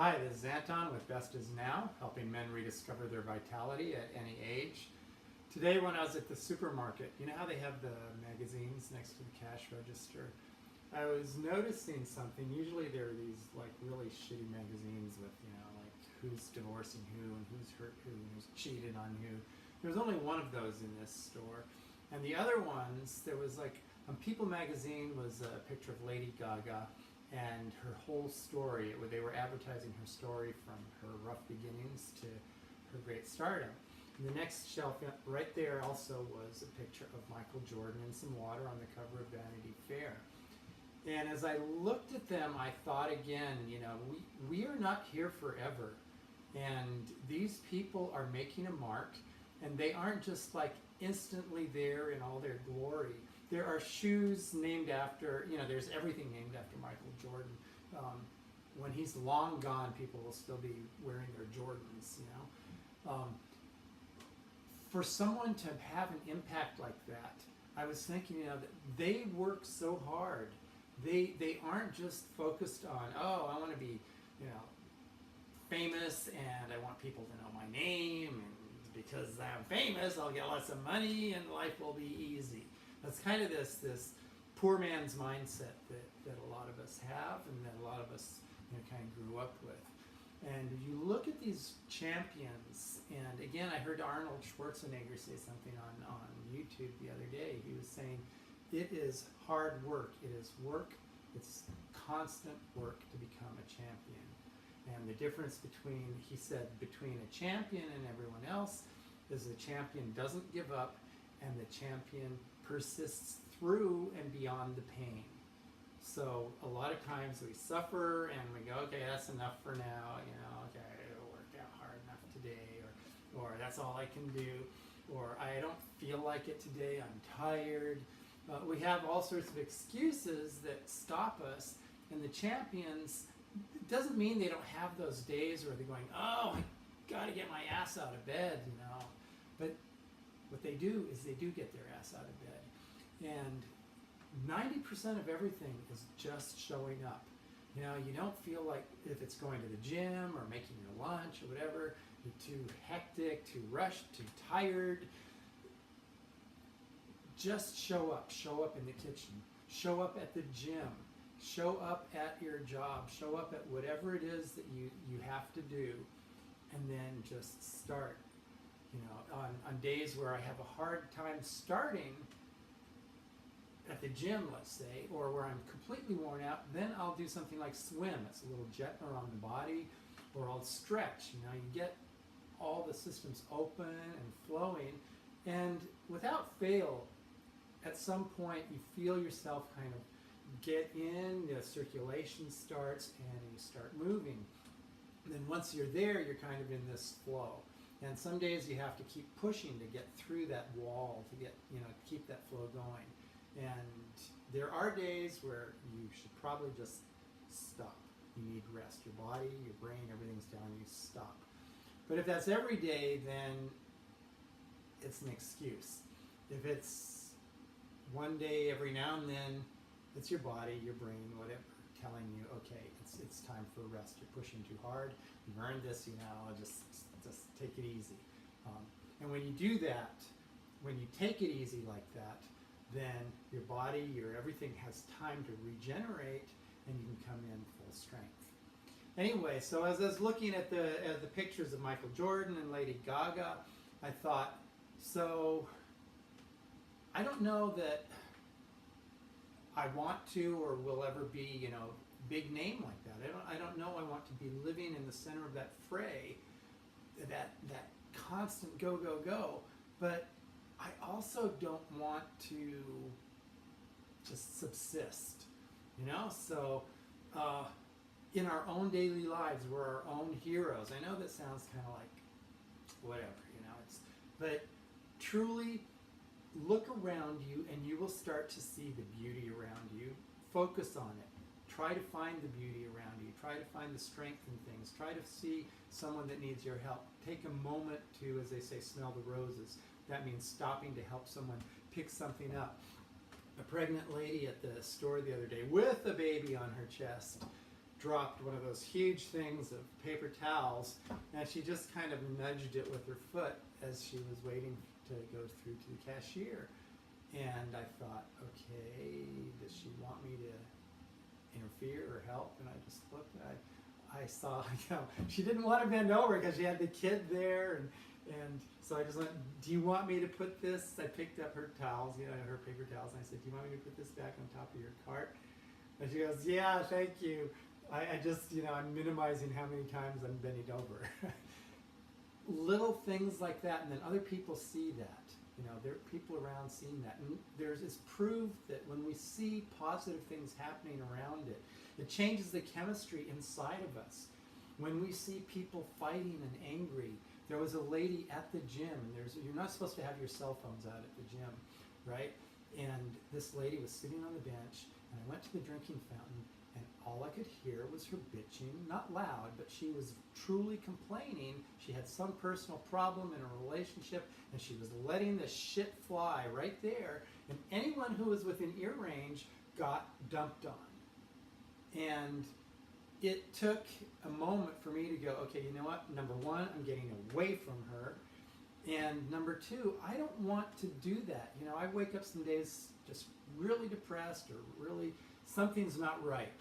Hi, this is Anton with Best Is Now, helping men rediscover their vitality at any age. Today when I was at the supermarket, you know how they have the magazines next to the cash register? I was noticing something. Usually there are these like really shitty magazines with, like who's divorcing who and who's hurt who and who's cheated on who. There's only one of those in this store. And the other ones, there was like, on People magazine was a picture of Lady Gaga and her whole story. They were advertising her story from her rough beginnings to her great stardom. And the next shelf right there also was a picture of Michael Jordan and some water on the cover of Vanity Fair. And as I looked at them, I thought again, we are not here forever. And these people are making a mark, and they aren't just like instantly there in all their glory. There are shoes named after, there's everything named after Michael Jordan. When he's long gone, people will still be wearing their Jordans, For someone to have an impact like that, I was thinking, that they work so hard. They aren't just focused on, I want to be, famous and I want people to know my name, and because I'm famous, I'll get lots of money and life will be easy. That's kind of this poor man's mindset that a lot of us have and that a lot of us kind of grew up with. And you look at these champions, and again, I heard Arnold Schwarzenegger say something on YouTube the other day. He was saying, it is hard work. It is work. It's constant work to become a champion. And the difference he said, between a champion and everyone else is the champion doesn't give up and the champion persists through and beyond the pain. So a lot of times we suffer and we go, okay, that's enough for now, okay, I worked out hard enough today, or that's all I can do, or I don't feel like it today, I'm tired. We have all sorts of excuses that stop us, and the champions, it doesn't mean they don't have those days where they're going, I gotta get my ass out of bed, but what they do is they do get their ass out of bed. And 90% of everything is just showing up. You don't feel like if it's going to the gym or making your lunch or whatever, you're too hectic, too rushed, too tired. Just show up in the kitchen, show up at the gym, show up at your job, show up at whatever it is that you have to do, and then just start. On days where I have a hard time starting at the gym, let's say, or where I'm completely worn out, then I'll do something like swim. It's a little gentler on the body, or I'll stretch. You get all the systems open and flowing, and without fail, at some point you feel yourself kind of get in, the circulation starts, and you start moving. And then once you're there, you're kind of in this flow. And some days you have to keep pushing to get through that wall, to get, keep that flow going. And there are days where you should probably just stop. You need rest. Your body, your brain, everything's telling you stop. But if that's every day, then it's an excuse. If it's one day every now and then, it's your body, your brain, whatever, telling you, okay, it's time for rest. You're pushing too hard. You've earned this, just take it easy. And when you do that, when you take it easy like that, then your body, your everything has time to regenerate, and you can come in full strength. Anyway, so as I was looking at the pictures of Michael Jordan and Lady Gaga, I thought, so I don't know that I want to or will ever be, big name like that. I don't know I want to be living in the center of that fray, that constant go, go, go. But I also don't want to just subsist, So in our own daily lives, we're our own heroes. I know that sounds kind of like whatever, but truly look around you and you will start to see the beauty around you. Focus on it. Try to find the beauty around you. Try to find the strength in things. Try to see someone that needs your help. Take a moment to, as they say, smell the roses. That means stopping to help someone pick something up. A pregnant lady at the store the other day with a baby on her chest dropped one of those huge things of paper towels, and she just kind of nudged it with her foot as she was waiting to go through to the cashier. And I thought, okay, does she want me to interfere or help? And I just looked, I saw, she didn't want to bend over because she had the kid there, and so I just went, do you want me to put this? I picked up her towels, her paper towels, and I said, do you want me to put this back on top of your cart? And she goes, yeah, thank you. I just, I'm minimizing how many times I'm bending over. Little things like that, and then other people see that. There are people around seeing that. And it's proved that when we see positive things happening around it, it changes the chemistry inside of us. When we see people fighting and angry, there was a lady at the gym, and you're not supposed to have your cell phones out at the gym, right? And this lady was sitting on the bench, and I went to the drinking fountain, and all I could hear was her bitching, not loud, but she was truly complaining. She had some personal problem in a relationship, and she was letting the shit fly right there, and anyone who was within ear range got dumped on. And it took a moment for me to go, okay, you know what? Number one, I'm getting away from her. And number two, I don't want to do that. I wake up some days just really depressed or really something's not right.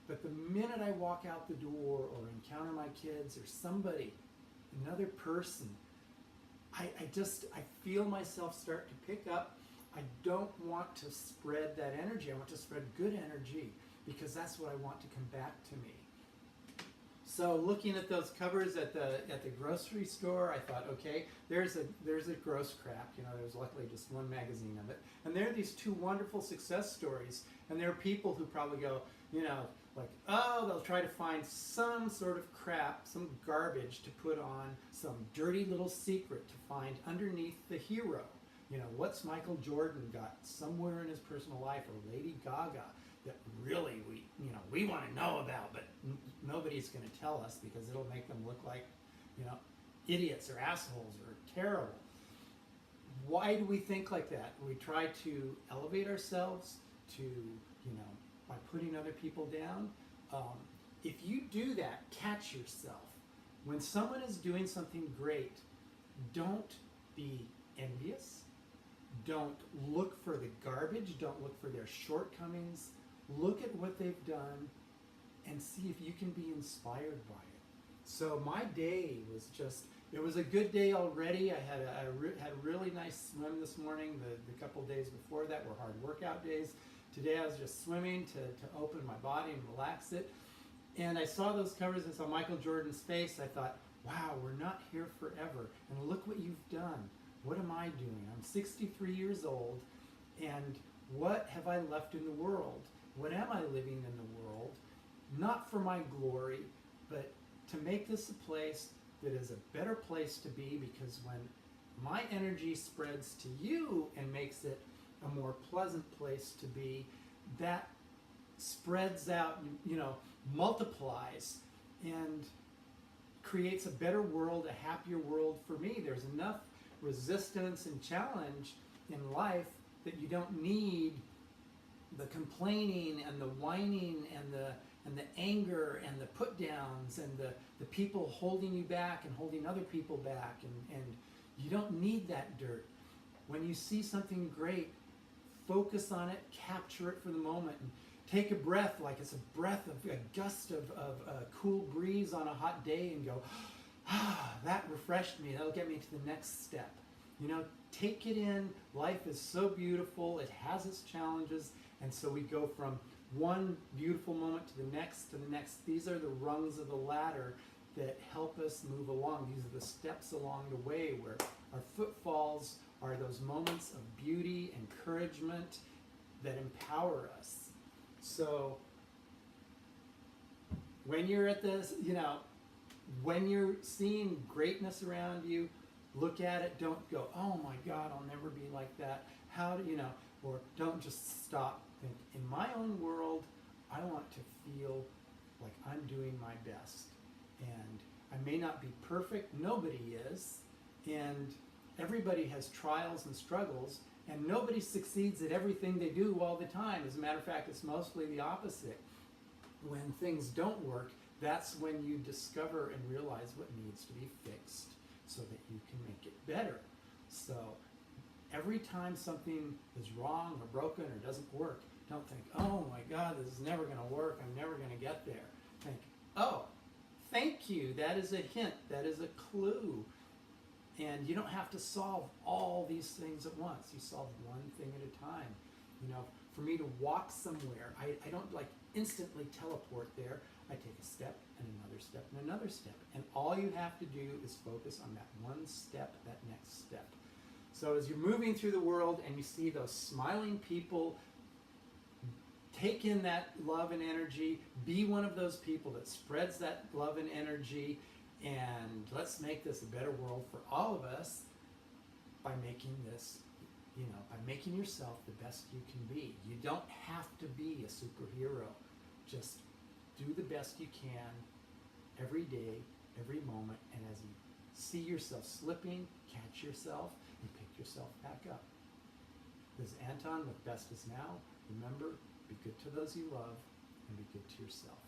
But the minute I walk out the door or encounter my kids or somebody, another person, I feel myself start to pick up. I don't want to spread that energy. I want to spread good energy because that's what I want to come back to me. So looking at those covers at the grocery store, I thought, okay, there's a gross crap. There's luckily just one magazine of it, and there are these two wonderful success stories. And there are people who probably go, they'll try to find some sort of crap, some garbage to put on some dirty little secret to find underneath the hero. What's Michael Jordan got somewhere in his personal life, or Lady Gaga, that really we want to know about, but nobody's going to tell us because it'll make them look like, idiots or assholes or terrible. Why do we think like that? We try to elevate ourselves to, by putting other people down. If you do that, catch yourself. When someone is doing something great, don't be envious. Don't look for the garbage. Don't look for their shortcomings. Look at what they've done and see if you can be inspired by it. So my day was it was a good day already. I had a really nice swim this morning. The couple days before that were hard workout days. Today I was just swimming to open my body and relax it. And I saw those covers. I saw Michael Jordan's face. I thought, wow, we're not here forever. And look what you've done. What am I doing? I'm 63 years old, and what have I left in the world? What am I living in the world? Not for my glory, but to make this a place that is a better place to be, because when my energy spreads to you and makes it a more pleasant place to be, that spreads out, multiplies and creates a better world, a happier world for me. There's enough resistance and challenge in life that you don't need the complaining and the whining and the anger and the put downs and the people holding you back and holding other people back, and you don't need that dirt. When you see something great, focus on it, capture it for the moment, and take a breath like it's a gust of a cool breeze on a hot day, and go, that refreshed me. That'll get me to the next step. Take it in. Life is so beautiful. It has its challenges. And so we go from one beautiful moment to the next to the next. These are the rungs of the ladder that help us move along. These are the steps along the way where our footfalls are those moments of beauty, encouragement that empower us. So when you're at this, when you're seeing greatness around you, look at it. Don't go, oh my God, I'll never be like that. How do or don't just stop. Think, in my own world, I want to feel like I'm doing my best. And I may not be perfect. Nobody is. And everybody has trials and struggles. And nobody succeeds at everything they do all the time. As a matter of fact, it's mostly the opposite. when things don't work, that's when you discover and realize what needs to be fixed so that you can make it better. So every time something is wrong or broken or doesn't work, don't think, oh my God, this is never going to work, I'm never going to get there. Think, oh, thank you, that is a hint, that is a clue. And you don't have to solve all these things at once. You solve one thing at a time. You know, for me to walk somewhere, I don't like instantly teleport there. I take a step and another step and another step. And all you have to do is focus on that one step, that next step. So as you're moving through the world and you see those smiling people, take in that love and energy, be one of those people that spreads that love and energy, and let's make this a better world for all of us by making this, you know, by making yourself the best you can be. You don't have to be a superhero. Just do the best you can every day, every moment, and as you see yourself slipping, catch yourself and pick yourself back up. This is Anton with Best Is Now. Remember, be good to those you love and be good to yourself.